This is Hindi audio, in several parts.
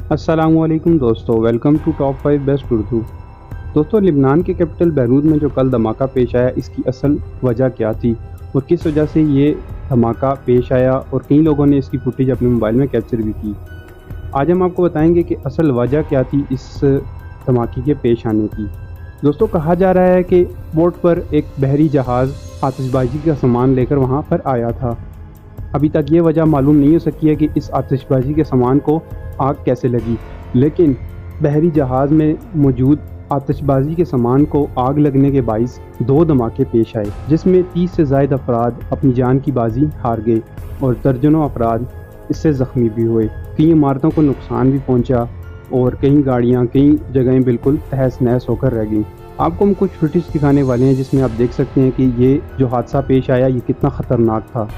अस्सलामुअलैकुम दोस्तों, welcome to top 5 best Urdu. दोस्तों, लिबनान के कैपिटल बैरूत में जो कल धमाका पेश आया, इसकी असल वजह क्या थी और किस वजह से ये धमाका पेश आया, और कई लोगों ने इसकी फुटेज अपने मोबाइल में कैप्चर भी की। आज हम आपको बताएंगे कि असल वजह क्या थी इस धमाके के पेश आने की। दोस्तों, कहा जा रहा है कि बोट पर एक बहरी जहाज़ आतिशबाजी का सामान लेकर वहाँ पर आया था। अभी तक ये वजह मालूम नहीं हो सकी है कि इस आतिशबाजी के सामान को आग कैसे लगी, लेकिन बहरी जहाज़ में मौजूद आतिशबाजी के सामान को आग लगने के बाइस 2 धमाके पेश आए, जिसमें 30 से ज़ायद अफराद अपनी जान की बाजी हार गए और दर्जनों अफराद इससे ज़ख्मी भी हुए। कई इमारतों को नुकसान भी पहुंचा और कई गाड़ियां, कई जगहें बिल्कुल तहस नहस होकर रह गईं। आपको हम कुछ फुटेज दिखाने वाले हैं जिसमें आप देख सकते हैं कि ये जो हादसा पेश आया ये कितना ख़तरनाक था।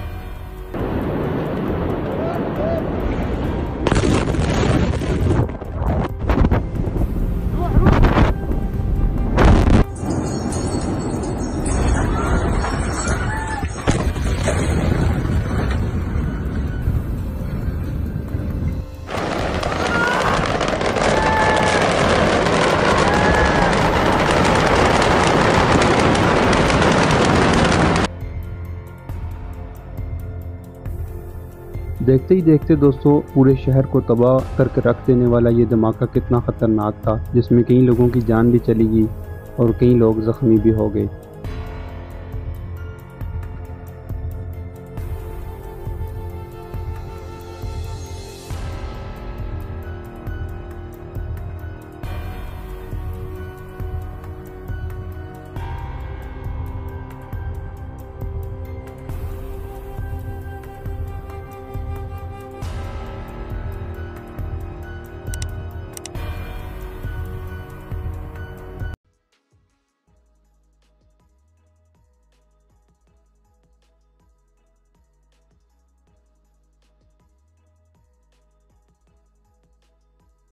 देखते ही देखते दोस्तों, पूरे शहर को तबाह करके रख देने वाला ये धमाका कितना ख़तरनाक था, जिसमें कई लोगों की जान भी चली गई और कई लोग ज़ख्मी भी हो गए।